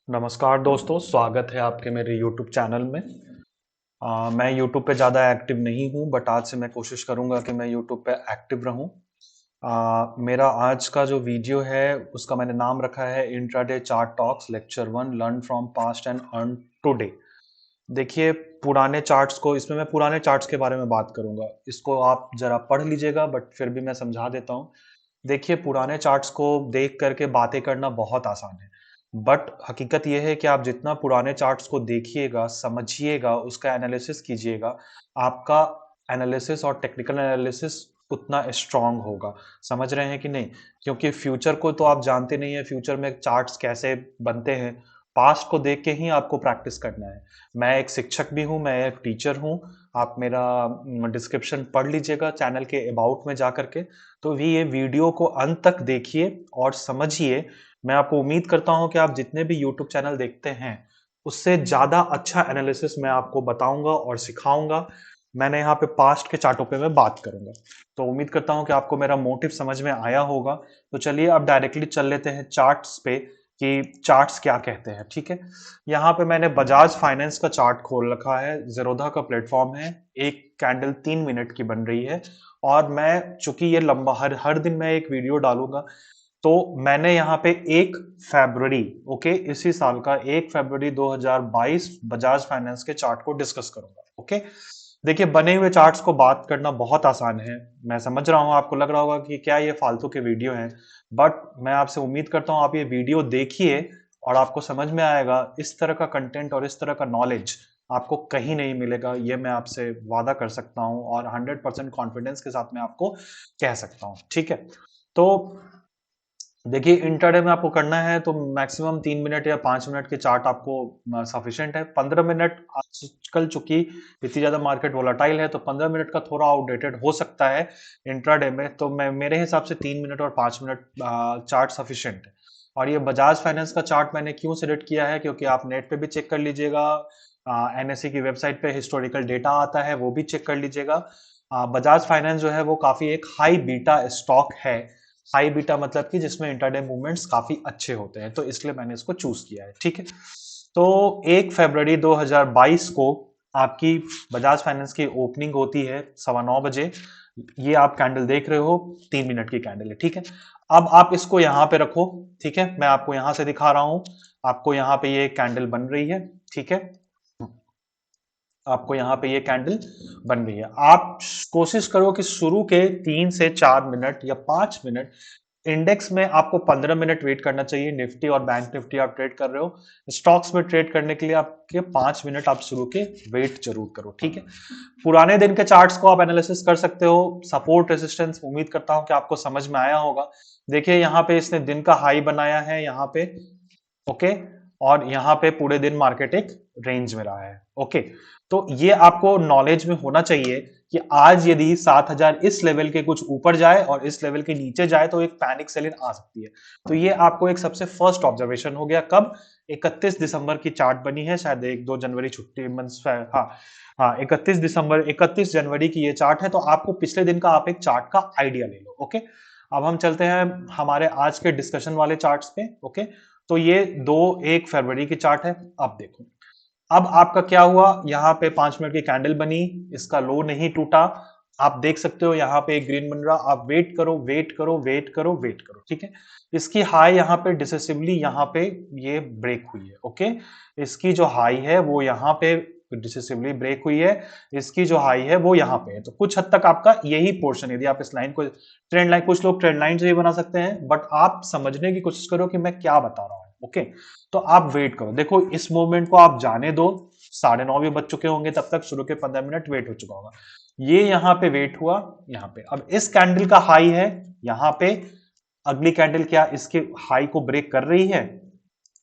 नमस्कार दोस्तों, स्वागत है आपके मेरे YouTube चैनल में। मैं YouTube पे ज़्यादा एक्टिव नहीं हूँ, बट आज से मैं कोशिश करूँगा कि मैं YouTube पे एक्टिव रहूँ। मेरा आज का जो वीडियो है, उसका मैंने नाम रखा है intraday chart talks lecture 1 learn from past and earn today. देखिए, पुराने चार्ट्स को इसमें मैं पुराने चार्ट्स के बारे में बात करूँगा। इसको आप ज़रा पढ़ लीजिएगा, बट फिर भी मैं समझा देता हूँ। देखिए, पुराने चार्ट्स को देख करके बातें करना बहुत आसान है, बट हकीकत यह है कि आप जितना पुराने चार्ट्स को देखिएगा, समझिएगा, उसका एनालिसिस कीजिएगा, आपका एनालिसिस और टेक्निकल एनालिसिस उतना स्ट्रांग होगा। समझ रहे हैं कि नहीं? क्योंकि फ्यूचर को तो आप जानते नहीं हैं, फ्यूचर में चार्ट्स कैसे बनते हैं। पास्ट को देख के ही आपको प्रैक्टिस करना है। मैं एक शिक्षक भी हूँ, मैं एक टीचर हूँ। आप मेरा डिस्क्रिप्शन पढ़ लीजिएगा चैनल के अबाउट में जा करके। तो भी ये वीडियो को अंत तक देखिए और समझिए। मैं आपको उम्मीद करता हूं कि आप जितने भी यूट्यूब चैनल देखते हैं, उससे ज़्यादा अच्छा एनालिसिस मैं आपको बताऊंगा और सिखाऊंगा। मैंने यहाँ पे पास्ट के चार्टों पे मैं बात करूंगा। तो उम्मीद करता हूं कि आपको मेरा मोटिव समझ में आया होगा। तो चलिए अब डायरेक्टली चल लेते हैं चार्ट्स पे कि चार्ट्स क्या कहते हैं। ठीक है, यहाँ पे मैंने बजाज फाइनेंस का चार्ट खोल रखा है। ज़ेरोधा का प्लेटफॉर्म है। एक कैंडल 3 मिनट की बन रही है और मैं चूंकि ये लंबा हर हर दिन मैं एक वीडियो डालूंगा, तो मैंने यहाँ पे 1 फरवरी, ओके, इसी साल का 1 फरवरी 2022 बजाज फाइनेंस के चार्ट को डिस्कस करूंगा। ओके, देखिए, बने हुए चार्ट्स को बात करना बहुत आसान है। मैं समझ रहा हूँ आपको लग रहा होगा कि क्या ये फालतू के वीडियो हैं, बट मैं आपसे उम्मीद करता हूँ आप ये वीडियो देखिए और आपको समझ में आएगा। इस तरह का कंटेंट और इस तरह का नॉलेज आपको कहीं नहीं मिलेगा, ये मैं आपसे वादा कर सकता हूँ और 100% कॉन्फिडेंस के साथ मैं आपको कह सकता हूँ। ठीक है, तो देखिए, इंट्राडे में आपको करना है तो मैक्सिमम 3 मिनट या 5 मिनट के चार्ट आपको सफिशिएंट है। 15 मिनट आजकल चूंकि इतनी ज्यादा मार्केट वोलाटाइल है, तो 15 मिनट का थोड़ा आउटडेटेड हो सकता है इंट्राडे में। तो मैं मेरे हिसाब से 3 मिनट और 5 मिनट चार्ट सफिशिएंट है। और ये बजाज फाइनेंस का चार्ट मैंने क्यों सिलेक्ट किया है, क्योंकि आप नेट पे भी चेक कर लीजिएगा। एनएससी की वेबसाइट पे हिस्टोरिकल डेटा आता है, वो भी चेक कर लीजिएगा। बजाज फाइनेंस जो है वो काफी एक हाई बीटा स्टॉक है। हाई बीटा मतलब कि जिसमें इंटरडे मूवमेंट्स काफी अच्छे होते हैं, तो इसलिए मैंने इसको चूज किया है। ठीक है, तो 1 फरवरी 2022 को आपकी बजाज फाइनेंस की ओपनिंग होती है 9:15 बजे। ये आप कैंडल देख रहे हो, 3 मिनट की कैंडल है। ठीक है, अब आप इसको यहां पे रखो। ठीक है, मैं आपको यहां से दिखा रहा हूं। आपको यहां पे ये कैंडल बन रही है। ठीक है, आपको यहाँ पे ये कैंडल बन रही है। आप कोशिश करो कि शुरू के 3 से 4 मिनट या 5 मिनट, इंडेक्स में आपको 15 मिनट वेट करना चाहिए। निफ्टी और बैंक निफ्टी आप ट्रेड कर रहे हो, स्टॉक्स में ट्रेड करने के लिए आपके 5 मिनट आप शुरू के वेट जरूर करो। ठीक है, पुराने दिन के चार्ट्स को आप एनालिसिस कर सकते हो। सपोर्ट रेजिस्टेंस उम्मीद करता हूं कि आपको समझ में आया होगा। देखिए, यहाँ पे इसने दिन का हाई बनाया है यहाँ पे। ओके, और यहाँ पे पूरे दिन मार्केट एक रेंज में रहा है। ओके, तो ये आपको नॉलेज में होना चाहिए कि आज यदि 7,000 इस लेवल के कुछ ऊपर जाए और इस लेवल के नीचे जाए तो एक पैनिक सेलिंग आ सकती है। तो ये आपको एक सबसे फर्स्ट ऑब्जर्वेशन हो गया। कब? 31 दिसंबर की चार्ट बनी है, शायद 1-2 जनवरी छुट्टी मंथ। हाँ हाँ, 31 दिसंबर 31 जनवरी की ये चार्ट है। तो आपको पिछले दिन का आप एक चार्ट का आइडिया ले लो। ओके, अब हम चलते हैं हमारे आज के डिस्कशन वाले चार्ट्स पे। ओके, तो ये 1 फरवरी की चार्ट है। अब देखो, अब आपका क्या हुआ, यहाँ पे 5 मिनट की कैंडल बनी, इसका लो नहीं टूटा। आप देख सकते हो यहाँ पे एक ग्रीन बन रहा। आप वेट करो, वेट करो, वेट करो, वेट करो। ठीक है, इसकी हाई यहाँ पे डिसेसिवली यहाँ पे ये ब्रेक हुई है। ओके, इसकी जो हाई है वो यहाँ पे डिसेसिवली ब्रेक हुई है। इसकी जो हाई है वो यहाँ पे है। तो कुछ हद तक आपका यही पोर्शन, यदि आप इस लाइन को ट्रेंड लाइन, कुछ लोग ट्रेंड लाइन से भी बना सकते हैं, बट आप समझने की कोशिश करो कि मैं क्या बता रहा हूँ। ओके, तो आप वेट करो। देखो, इस मूवमेंट को आप जाने दो। 9:30 भी बज चुके होंगे तब तक, शुरू के 15 मिनट वेट हो चुका होगा। ये यहाँ पे वेट हुआ, यहाँ पे। अब इस कैंडल का हाई है यहाँ पे। अगली कैंडल क्या इसके हाई को ब्रेक कर रही है?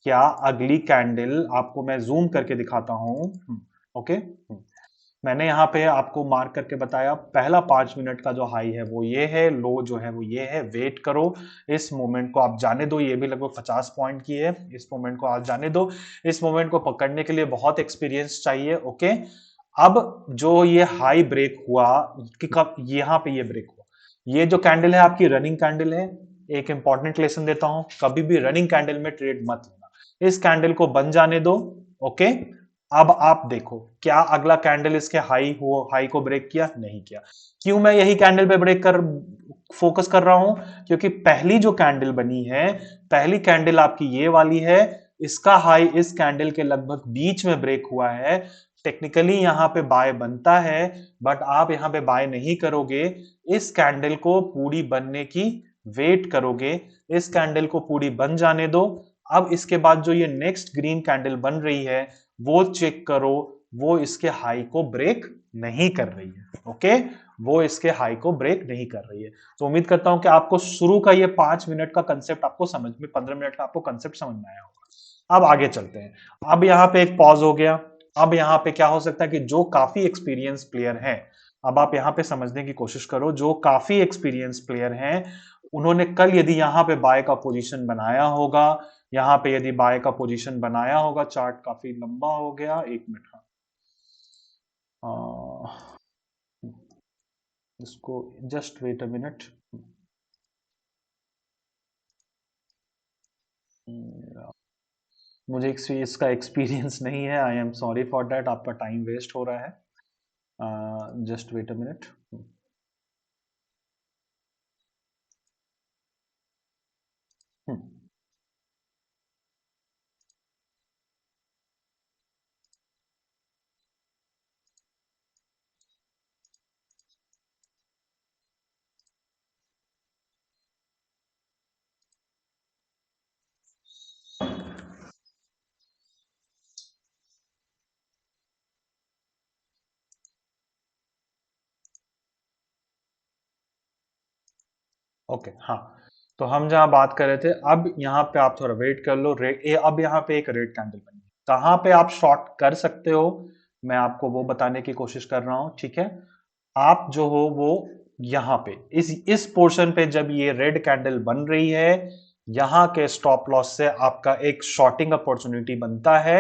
क्या अगली कैंडल आपको मैं जूम करके दिखाता हूं। ओके, मैंने यहाँ पे आपको मार्क करके बताया। पहला 5 मिनट का जो हाई है वो ये है, लो जो है वो ये है। वेट करो, इस मोमेंट को आप जाने दो। ये भी लगभग 50 पॉइंट की है। इस मोमेंट को आप जाने दो। इस मोमेंट को पकड़ने के लिए बहुत एक्सपीरियंस चाहिए। ओके, अब जो ये हाई ब्रेक हुआ कि कब यहाँ पे ये ब्रेक हुआ, ये जो कैंडल है आपकी रनिंग कैंडल है। एक इंपॉर्टेंट लेसन देता हूं, कभी भी रनिंग कैंडल में ट्रेड मत लेना। इस कैंडल को बन जाने दो। ओके, अब आप देखो क्या अगला कैंडल इसके हाई को ब्रेक किया? नहीं किया। क्यों मैं यही कैंडल पे ब्रेक कर फोकस कर रहा हूं? क्योंकि पहली जो कैंडल बनी है, पहली कैंडल आपकी ये वाली है, इसका हाई इस कैंडल के लगभग बीच में ब्रेक हुआ है। टेक्निकली यहां पे बाय बनता है, बट आप यहां पे बाय नहीं करोगे। इस कैंडल को पूरी बनने की वेट करोगे। इस कैंडल को पूरी बन जाने दो। अब इसके बाद जो ये नेक्स्ट ग्रीन कैंडल बन रही है, वो चेक करो, वो इसके हाई को ब्रेक नहीं कर रही है। ओके, वो इसके हाई को ब्रेक नहीं कर रही है। तो उम्मीद करता हूं कि आपको शुरू का ये 5 मिनट का कंसेप्ट आपको समझ में, 15 मिनट का आपको कंसेप्ट समझ में आया होगा। अब आगे चलते हैं। अब यहां पे एक पॉज हो गया। अब यहां पे क्या हो सकता है कि जो काफी एक्सपीरियंस प्लेयर हैं, अब आप यहां पे समझने की कोशिश करो, जो काफी एक्सपीरियंस प्लेयर हैं, उन्होंने कल यदि यहां पे बाय का पोजीशन बनाया होगा, यहां पे यदि बाय का पोजीशन बनाया होगा, चार्ट काफी लंबा हो गया, 1 मिनट। हाँ, इसको जस्ट वेट अ मिनट। मुझे इसका एक्सपीरियंस नहीं है, I am sorry for that, आपका टाइम वेस्ट हो रहा है। Just wait a minute. Okay, हाँ, तो हम जहां बात कर रहे थे, अब यहां पे आप थोड़ा वेट कर लो। अब यहां पे एक रेड कैंडल बनी है, कहां पे आप शॉर्ट कर सकते हो, मैं आपको वो बताने की कोशिश कर रहा हूं। ठीक है, आप जो हो वो यहां पे इस पोर्शन पे जब ये रेड कैंडल बन रही है, यहां के स्टॉप लॉस से आपका एक शॉर्टिंग अपॉर्चुनिटी बनता है।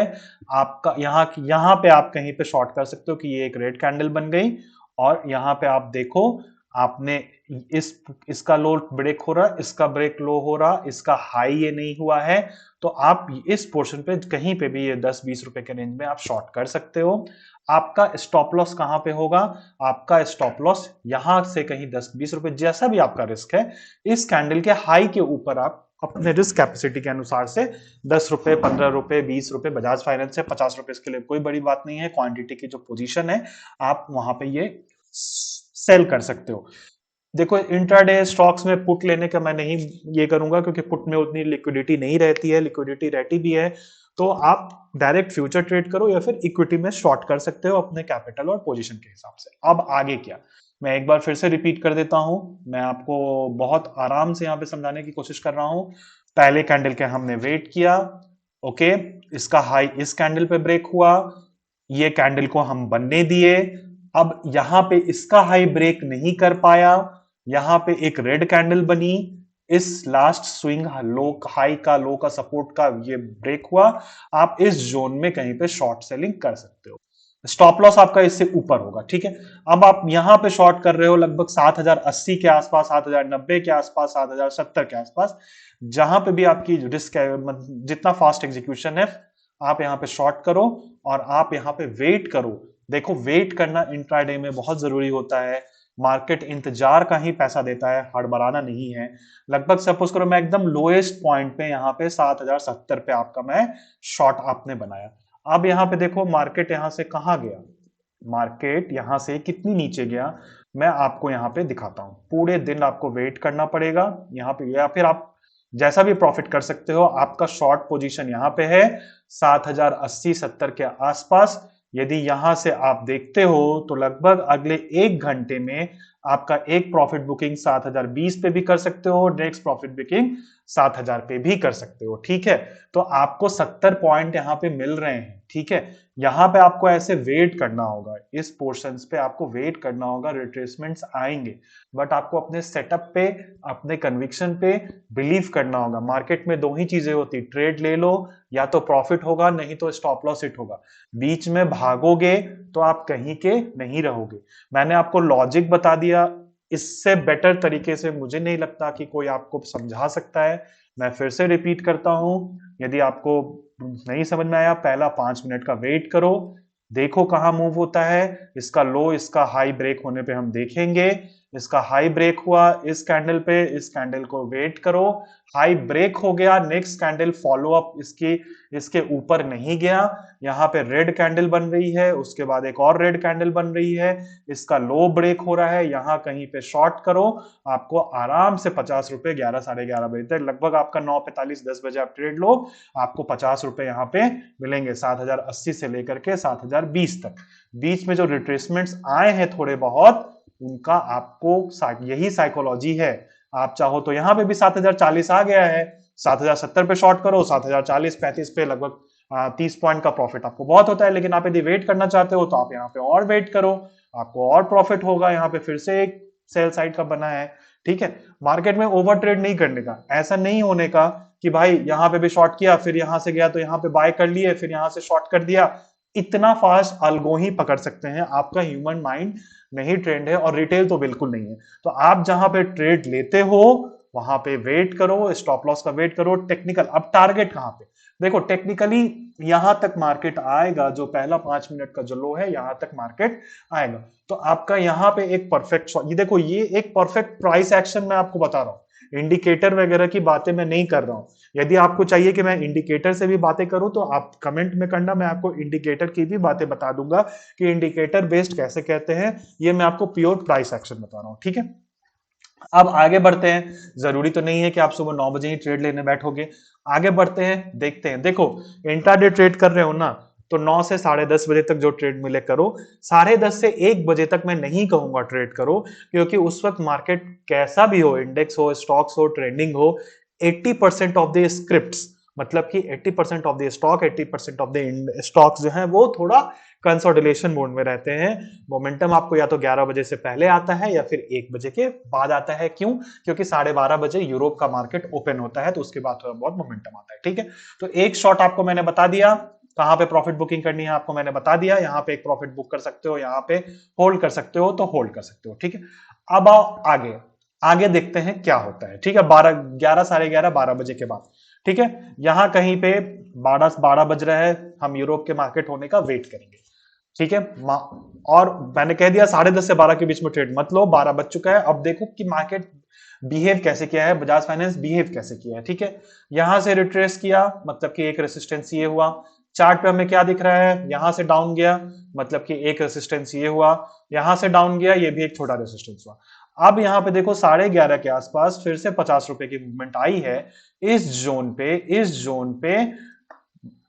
आपका यहां पे आप कहीं पे शॉर्ट कर सकते हो कि ये एक रेड कैंडल बन गई, और यहां पे आप देखो, आपने इस इसका लो ब्रेक हो रहा, इसका ब्रेक लो हो रहा, इसका हाई ये नहीं हुआ है, तो आप इस पोर्शन पे कहीं पे भी ये 10-20 रुपए के रेंज में आप शॉर्ट कर सकते हो। आपका स्टॉप लॉस कहां पे होगा? आपका स्टॉप लॉस यहां से कहीं 10-20 रुपए, जैसा भी आपका रिस्क है, इस कैंडल के हाई के ऊपर आप अपने रिस्क कैपेसिटी के अनुसार से 10 रुपए, 15 रुपए, 20 रुपए, बजाज फाइनेंस से 50 रुपए, इसके लिए कोई बड़ी बात नहीं है। क्वांटिटी की जो पोजीशन है, आप वहां पे ये सेल कर सकते हो। देखो, इंट्राडे स्टॉक्स में पुट लेने का मैं नहीं ये करूंगा, क्योंकि पुट में उतनी लिक्विडिटी नहीं रहती है, लिक्विडिटी रहती भी है तो आप डायरेक्ट फ्यूचर ट्रेड करो, या फिर इक्विटी में शॉर्ट कर सकते हो अपने कैपिटल और पोजीशन के हिसाब से। अब आगे क्या, मैं एक बार फिर से रिपीट कर देता हूं, मैं आपको बहुत आराम से यहां पे समझाने की कोशिश कर रहा हूं। पहले कैंडल के हमने वेट किया। ओके, इसका हाई इस कैंडल पे ब्रेक हुआ, ये कैंडल को हम बनने दिए। अब यहां पे इसका हाई ब्रेक नहीं कर पाया, यहां पे एक रेड कैंडल बनी, इस लास्ट स्विंग लो हाई का, लो का सपोर्ट का ये ब्रेक हुआ। आप इस जोन में कहीं पे शॉर्ट सेलिंग कर सकते हो। स्टॉप लॉस आपका इससे ऊपर होगा। ठीक है, अब आप यहां पे शॉर्ट कर रहे हो लगभग 7080 के आसपास, 7090 के आसपास, 7070 के आसपास, जहां पे भी आपकी रिस्क है, जितना फास्ट एग्जीक्यूशन है, आप यहां पे शॉर्ट करो और आप यहां पे वेट करो। देखो, वेट करना इंट्राडे में बहुत जरूरी होता है। मार्केट इंतजार का ही पैसा देता है, हड़बड़ाना नहीं है। लगभग सपोज करो मैं एकदम लोएस्ट पॉइंट पे, यहां पे 7070 पे आपका मैं शॉर्ट आपने बनाया। अब यहां पे देखो, मार्केट यहां से कहां गया, मार्केट यहां से कितनी नीचे गया, मैं आपको यहां पे दिखाता हूं। पूरे दिन आपको वेट करना पड़ेगा यहां पे, या फिर आप जैसा भी प्रॉफिट कर सकते हो। आपका शॉर्ट पोजीशन यहां पे है 7080-70 के आसपास। यदि यहां से आप देखते हो तो लगभग अगले 1 घंटे में आपका एक प्रॉफिट बुकिंग 7020 पे भी कर सकते हो, नेक्स्ट प्रॉफिट बुकिंग 7000 पे भी कर सकते हो। ठीक है, तो आपको 70 पॉइंट यहां पे मिल रहे हैं। ठीक है, यहां पे आपको ऐसे वेट करना होगा, इस पोर्शंस पे आपको वेट करना होगा, रिट्रेसमेंट्स आएंगे, बट आपको अपने सेटअप पे, अपने कन्विक्शन पे बिलीव करना होगा। मार्केट में दो ही चीजें होती, ट्रेड ले लो, या तो प्रॉफिट होगा, नहीं तो स्टॉप लॉस हिट होगा। बीच में भागोगे तो आप कहीं के नहीं रहोगे। मैंने आपको लॉजिक बता दिया, इससे बेटर तरीके से मुझे नहीं लगता कि कोई आपको समझा सकता है। मैं फिर से रिपीट करता हूं, यदि आपको नहीं समझ में आया, पहला 5 मिनट का वेट करो, देखो कहां मूव होता है, इसका लो इसका हाई ब्रेक होने पे हम देखेंगे, इसका हाई ब्रेक हुआ इस कैंडल पे, इस कैंडल को वेट करो, हाई ब्रेक हो गया, नेक्स्ट कैंडल फॉलो अप इसकी, इसके ऊपर नहीं गया, यहाँ पे रेड कैंडल बन रही है, उसके बाद एक और रेड कैंडल बन रही है, इसका लो ब्रेक हो रहा है, यहाँ कहीं पे शॉर्ट करो, आपको आराम से 50 रुपए 11 साढ़े 11 बजे तक, लगभग आपका 9:45 10 बजे आप ट्रेड लो, आपको 50 रुपए यहाँ पे मिलेंगे, 7080 से लेकर के 7020 तक। बीच में जो रिट्रेसमेंट्स आए हैं थोड़े बहुत, उनका आपको यही साइकोलॉजी है। आप चाहो तो यहाँ पे भी 7040 आ गया है, 7070 पे शॉर्ट करो, 7040 35 पे लगभग 30 पॉइंट का प्रॉफिट आपको बहुत होता है। लेकिन आप यदि वेट करना चाहते हो तो आप यहाँ पे और वेट करो, आपको और प्रॉफिट होगा। यहाँ पे फिर से एक सेल साइड का बना है, ठीक है। मार्केट में ओवर ट्रेड नहीं करने का, ऐसा नहीं होने का कि भाई यहाँ पे भी शॉर्ट किया, फिर यहां से गया तो यहाँ पे बाय कर लिए, फिर यहां से शॉर्ट कर दिया। इतना फास्ट अल्गो ही पकड़ सकते हैं, आपका ह्यूमन माइंड नहीं ट्रेंड है, और रिटेल तो बिल्कुल नहीं है। तो आप जहां पे ट्रेड लेते हो वहां पे वेट करो, स्टॉप लॉस का वेट करो। टेक्निकल, अब टारगेट कहां पे देखो, टेक्निकली यहां तक मार्केट आएगा, जो पहला 5 मिनट का जो लो है यहां तक मार्केट आएगा, तो आपका यहां पे एक परफेक्ट, ये देखो ये एक परफेक्ट प्राइस एक्शन मैं आपको बता रहा हूं, इंडिकेटर वगैरह की बातें मैं नहीं कर रहा हूं। यदि आपको चाहिए कि मैं इंडिकेटर से भी बातें करूं तो आप कमेंट में करना, मैं आपको इंडिकेटर की भी बातें बता दूंगा कि इंडिकेटर बेस्ड कैसे कहते हैं, ये मैं आपको प्योर प्राइस एक्शन बता रहा हूं, ठीक है। अब आगे बढ़ते हैं, जरूरी तो नहीं है कि आप सुबह 9 बजे ही ट्रेड लेने बैठोगे, आगे बढ़ते हैं, देखते हैं। देखो इंट्राडे ट्रेड कर रहे हो ना, तो 9 से 10:30 बजे तक जो ट्रेड मिले करो, 10:30 से 1 बजे तक मैं नहीं कहूंगा ट्रेड करो, क्योंकि उस वक्त मार्केट कैसा भी हो, इंडेक्स हो, स्टॉक्स हो, ट्रेंडिंग हो, 80% ऑफ द स्क्रिप्ट्स, मतलब कि 80% of the stock, 80% of the stocks जो है वो थोड़ा कंसोलिडेशन मोड में रहते हैं। मोमेंटम आपको या तो 11 बजे से पहले आता है या फिर 1 बजे के बाद आता है। क्यों? क्योंकि 12:30 बजे यूरोप का मार्केट ओपन होता है, तो उसके बाद थोड़ा बहुत मोमेंटम आता है, ठीक है। तो एक शॉट आपको मैंने बता दिया, कहां पे प्रॉफिट बुकिंग करनी है आपको मैंने बता दिया, यहां पे एक प्रॉफिट बुक कर सकते हो, यहां पे होल्ड कर सकते हो तो होल्ड कर सकते हो, ठीक है। अब आओ आगे, आगे देखते हैं क्या होता है, ठीक है। 11 साढ़े 11 12 बजे के बाद, ठीक है। यहां कहीं पे 12 बज रहा है, हम यूरोप के मार्केट होने का वेट करेंगे, ठीक है। और मैंने कह दिया 10:30 से 12 के बीच में ट्रेड मत लो, 12 बज चुका है। अब देखो कि मार्केट बिहेव कैसे किया है, बजाज फाइनेंस बिहेव कैसे किया है, ठीक है। यहां से रिट्रेस किया, मतलब कि एक रेसिस्टेंस ये हुआ। चार्ट पे हमें क्या दिख रहा है, यहां से डाउन गया, मतलब कि एक रेसिस्टेंस ये हुआ, यहां से डाउन गया, ये भी एक छोटा रेसिस्टेंस हुआ। अब यहां पे देखो 11:30 के आसपास फिर से 50 रुपए की मूवमेंट आई है इस जोन पे, इस जोन पे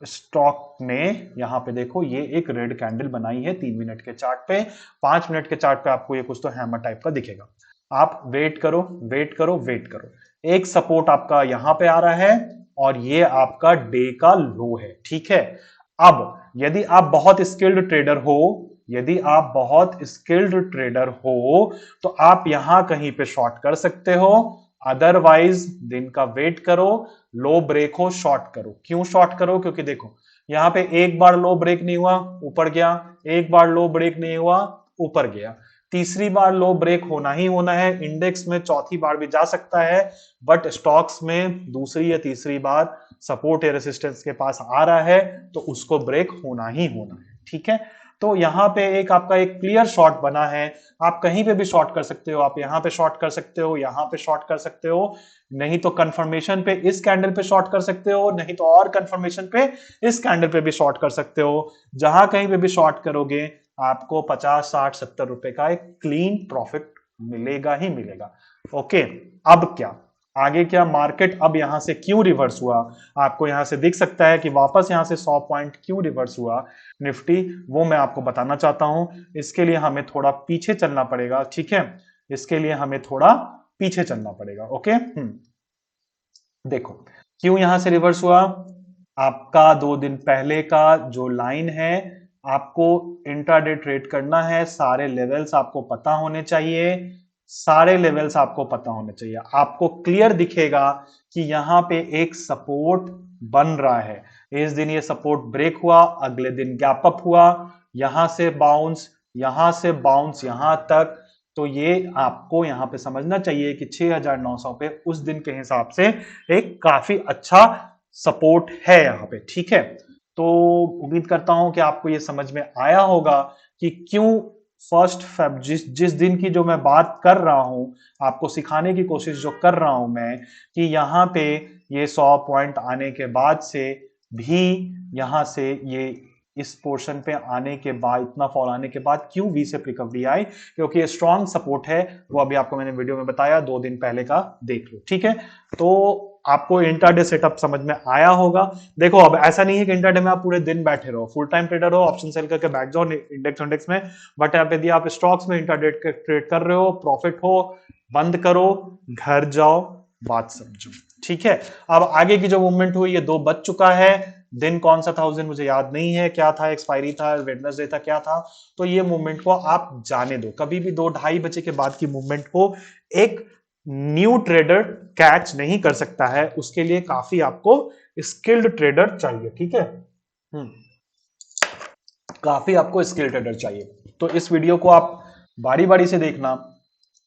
स्टॉक ने, यहां पे देखो ये एक रेड कैंडल बनाई है 3 मिनट के चार्ट पे, 5 मिनट के चार्ट पे आपको ये कुछ तो हैमर टाइप का दिखेगा। आप वेट करो, वेट करो, वेट करो। एक सपोर्ट आपका यहां पे आ रहा है और ये आपका डे का लो है, ठीक है। अब यदि आप बहुत स्किल्ड ट्रेडर हो, यदि आप बहुत स्किल्ड ट्रेडर हो तो आप यहां कहीं पे शॉर्ट कर सकते हो, अदरवाइज दिन का वेट करो, लो ब्रेक हो शॉर्ट करो। क्यों शॉर्ट करो? क्योंकि देखो यहां पे एक बार लो ब्रेक नहीं हुआ, ऊपर गया, एक बार लो ब्रेक नहीं हुआ, ऊपर गया, तीसरी बार लो ब्रेक होना ही होना है। इंडेक्स में चौथी बार भी जा सकता है, बट स्टॉक्स में दूसरी या तीसरी बार सपोर्ट या रेसिस्टेंस के पास आ रहा है तो उसको ब्रेक होना ही होना है, ठीक है। तो यहां पे एक आपका एक क्लियर शॉर्ट बना है, आप कहीं पे भी शॉर्ट कर सकते हो, आप यहां पे शॉर्ट कर सकते हो, यहां पे शॉर्ट कर सकते हो, नहीं तो कंफर्मेशन पे इस कैंडल पे शॉर्ट कर सकते हो, नहीं तो और कंफर्मेशन पे इस कैंडल पे भी शॉर्ट कर सकते हो। जहां कहीं पे भी शॉर्ट करोगे आपको 50 60 70 रुपए का एक क्लीन प्रॉफिट मिलेगा ही मिलेगा। ओके, अब क्या आगे, क्या मार्केट अब यहां से क्यों रिवर्स हुआ, आपको यहां से दिख सकता है कि वापस यहां से 100 पॉइंट क्यों रिवर्स हुआ निफ्टी, वो मैं आपको बताना चाहता हूं। इसके लिए हमें थोड़ा पीछे चलना पड़ेगा, ठीक है, इसके लिए हमें थोड़ा पीछे चलना पड़ेगा। ओके, देखो क्यों यहां से रिवर्स हुआ। आपका 2 दिन पहले का जो लाइन है, आपको इंट्राडे ट्रेड करना है, सारे लेवल्स आपको पता होने चाहिए, सारे लेवल्स आपको पता होने चाहिए। आपको क्लियर दिखेगा कि यहां पे एक सपोर्ट बन रहा है, इस दिन ये सपोर्ट ब्रेक हुआ, अगले दिन गैप अप हुआ, यहां से बाउंस, यहां से बाउंस यहां तक, तो ये आपको यहां पे समझना चाहिए कि 6,900 पे उस दिन के हिसाब से एक काफी अच्छा सपोर्ट है यहां पे, ठीक है। तो उम्मीद करता हूं कि आपको ये समझ में आया होगा कि क्यों 1 फेब जिस जिस दिन की जो मैं बात कर रहा हूं, आपको सिखाने की कोशिश जो कर रहा हूं मैं, कि यहां पे ये 100 पॉइंट आने के बाद से भी यहां से ये इस पोर्शन पे आने के बाद, इतना फॉल आने के बाद क्यों वी से रिकवरी आई, क्योंकि ये स्ट्रॉन्ग सपोर्ट है। वो अभी आपको मैंने वीडियो में बताया, 2 दिन पहले का देख लो, ठीक है। तो आपको इंट्राडे सेटअप समझ में आया होगा। देखो अब ऐसा नहीं है कि इंट्राडे में आप पूरे दिन बैठे रहो, फुल टाइम ट्रेडर हो, ऑप्शन सेल करके बैठ जाओ इंडेक्स में, बट यदि आप स्टॉक्स में इंट्राडे ट्रेड कर रहे हो, प्रॉफिट हो, बंद करो, घर जाओ, बात समझो, ठीक है। अब आगे की जो मूवमेंट हुई, ये 2 बज चुका है। दिन कौन सा था उस दिन मुझे याद नहीं है, क्या था, एक्सपायरी था, वेडनेसडे था, क्या था। तो ये मूवमेंट को आप जाने दो, कभी भी 2-2:30 बजे के बाद की मूवमेंट को एक न्यू ट्रेडर कैच नहीं कर सकता है, उसके लिए काफी आपको स्किल्ड ट्रेडर चाहिए, ठीक है। काफी आपको स्किल्ड ट्रेडर चाहिए। तो इस वीडियो को आप बारी बारी से देखना।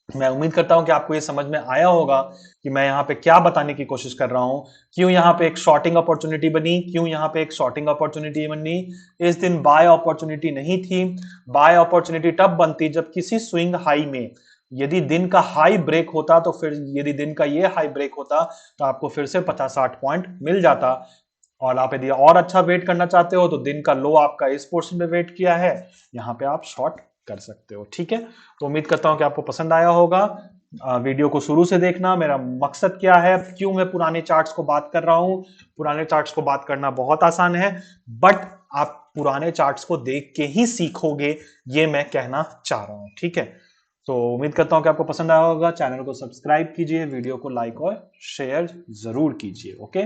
मैं उम्मीद करता हूं कि आपको ये समझ में आया होगा कि मैं यहाँ पे क्या बताने की कोशिश कर रहा हूं, क्यों यहाँ पे एक शॉर्टिंग अपॉर्चुनिटी बनी, क्यों यहाँ पे एक शॉर्टिंग अपॉर्चुनिटी बनी। इस दिन बाय अपॉर्चुनिटी नहीं थी। बाय अपॉर्चुनिटी तब बनती जब किसी स्विंग हाई में, यदि दिन का हाई ब्रेक होता, तो फिर यदि दिन का ये हाई ब्रेक होता तो आपको फिर से 50-60 पॉइंट मिल जाता। और आप यदि और अच्छा वेट करना चाहते हो तो दिन का लो आपका इस पोर्शन में वेट किया है, यहाँ पे आप शॉर्ट कर सकते हो, ठीक है। तो उम्मीद करता हूं कि आपको पसंद आया होगा। वीडियो को शुरू से देखना। मेरा मकसद क्या है, क्यों मैं पुराने चार्ट्स को बात कर रहा हूं। पुराने चार्ट्स को बात करना बहुत आसान है, बट आप पुराने चार्ट्स को देख के ही सीखोगे, ये मैं कहना चाह रहा हूं, ठीक है। तो उम्मीद करता हूं कि आपको पसंद आया होगा। चैनल को सब्सक्राइब कीजिए, वीडियो को लाइक और शेयर जरूर कीजिए, ओके।